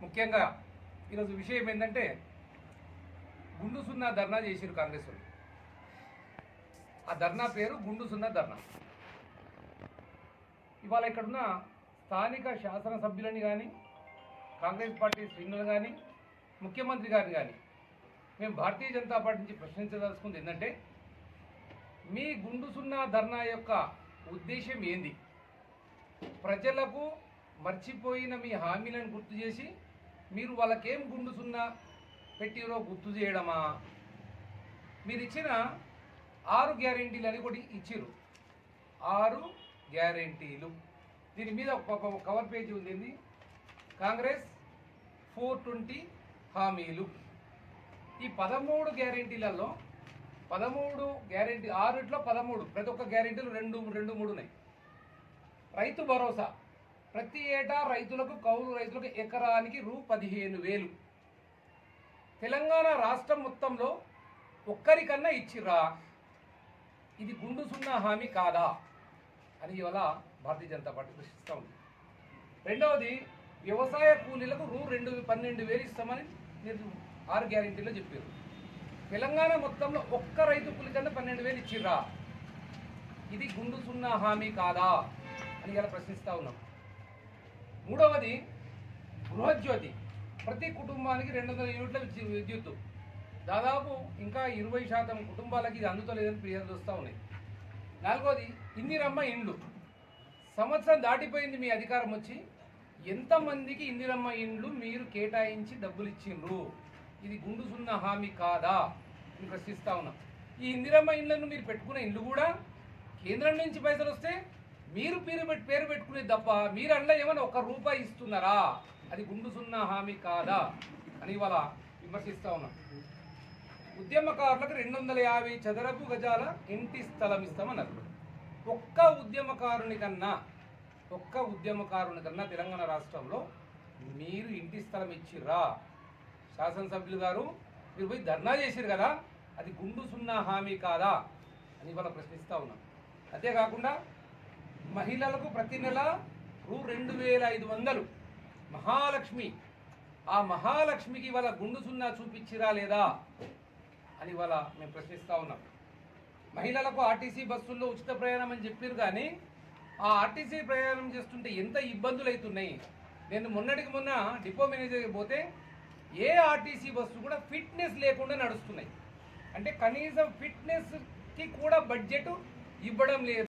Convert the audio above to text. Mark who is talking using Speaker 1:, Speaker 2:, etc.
Speaker 1: ముఖ్యంగా ఈరోజు విషయం ఏంటంటే గుండు సున్నా ధర్నా చేసిరు కాంగ్రెస్ వాళ్ళు. ఆ ధర్నా పేరు గుండు సున్నా ధర్నా. ఇవాళ ఇక్కడున్న స్థానిక శాసనసభ్యులని కానీ కాంగ్రెస్ పార్టీ శ్రేణులు కానీ ముఖ్యమంత్రి గారిని కానీ మేము భారతీయ జనతా పార్టీ నుంచి ప్రశ్నించదలుచుకుంది ఏంటంటే, మీ గుండు సున్నా ధర్నా యొక్క ఉద్దేశం ఏంది? ప్రజలకు మర్చిపోయిన మీ హామీలను గుర్తు చేసి మీరు వాళ్ళకేం గుండు సున్నా పెట్టిరో గుర్తు చేయడమా? మీరు ఇచ్చిన 6 గ్యారెంటీలు అని కూడా ఇచ్చిర్రు. 6 గ్యారెంటీలు. దీని మీద ఒక కవర్ పేజీ ఉంది. కాంగ్రెస్ 420 హామీలు. ఈ 13 గ్యారెంటీలలో 13 గ్యారెంటీ 6లో 13 ప్రతి ఒక్క గ్యారెంటీలు 2-3 ఉన్నాయి. రైతు భరోసా ప్రతి ఏటా రైతులకు కౌలు రైతులకు ఎకరానికి రూ 15,000. తెలంగాణ రాష్ట్రం మొత్తంలో ఒక్కరికన్నా ఇచ్చిర్రా? ఇది గుండు సున్నా హామీ కాదా అని ఇవాళ భారతీయ జనతా పార్టీ ప్రశ్నిస్తూ ఉంది. రెండవది, వ్యవసాయ కూలీలకు రూ 12,000 ఇస్తామని మీరు 6 గ్యారెంటీలో చెప్పారు. తెలంగాణ మొత్తంలో ఒక్క రైతు కూలికన్నా 12,000 ఇచ్చిర్రా? ఇది గుండు సున్నా హామీ కాదా అని ఇలా ప్రశ్నిస్తూ ఉన్నాం. మూడవది, గృహజ్యోతి ప్రతి కుటుంబానికి 200 యూనిట్ల విద్యుత్తు. దాదాపు ఇంకా 20% కుటుంబాలకి ఇది అందుతలేదని ఫిర్యాదులు వస్తూ ఉన్నాయి. నాలుగవది, ఇందిరమ్మ ఇండ్లు. సంవత్సరం దాటిపోయింది మీ అధికారం వచ్చి, ఎంతమందికి ఇందిరమ్మ ఇండ్లు మీరు కేటాయించి డబ్బులు ఇచ్చిండ్రు? ఇది గుండు సున్నా హామీ కాదా అని ప్రశ్నిస్తూ ఉన్నాం. ఈ ఇందిరమ్మ ఇండ్లను మీరు పెట్టుకునే ఇండ్లు కూడా కేంద్రం నుంచి పైసలు వస్తే మీరు పేరు పెట్టుకునేది తప్ప మీరు అందులో ఏమైనా ₹1 ఇస్తున్నారా? అది గుండు సున్నా హామీ కాదా అని ఇవాళ విమర్శిస్తూ ఉన్నాం. ఉద్యమకారులకు 250 చదరపు గజాల ఇంటి స్థలం ఇస్తామన్నారు. ఒక్క ఉద్యమకారుని కన్నా తెలంగాణ రాష్ట్రంలో మీరు ఇంటి స్థలం ఇచ్చిర్రా? శాసనసభ్యులు గారు మీరు పోయి ధర్నా చేసిరు కదా, అది గుండు సున్నా హామీ కాదా అని ఇవాళ ప్రశ్నిస్తూ ఉన్నాం. అంతేకాకుండా మహిళలకు ప్రతి నెల రూ 2,500 మహాలక్ష్మి, ఆ మహాలక్ష్మికి ఇవాళ గుండు సున్నా చూపించిరా లేదా అని ఇవాళ మేము ప్రశ్నిస్తూ ఉన్నాం. మహిళలకు ఆర్టీసీ బస్సుల్లో ఉచిత ప్రయాణం అని చెప్పారు, కానీ ఆ ఆర్టీసీ ప్రయాణం చేస్తుంటే ఎంత ఇబ్బందులు అవుతున్నాయి. నేను మొన్నటికి మొన్న డిపో మేనేజర్కి పోతే ఏ ఆర్టీసీ బస్సు కూడా ఫిట్నెస్ లేకుండా నడుస్తున్నాయి. అంటే కనీసం ఫిట్నెస్కి కూడా బడ్జెట్ ఇవ్వడం లేదు.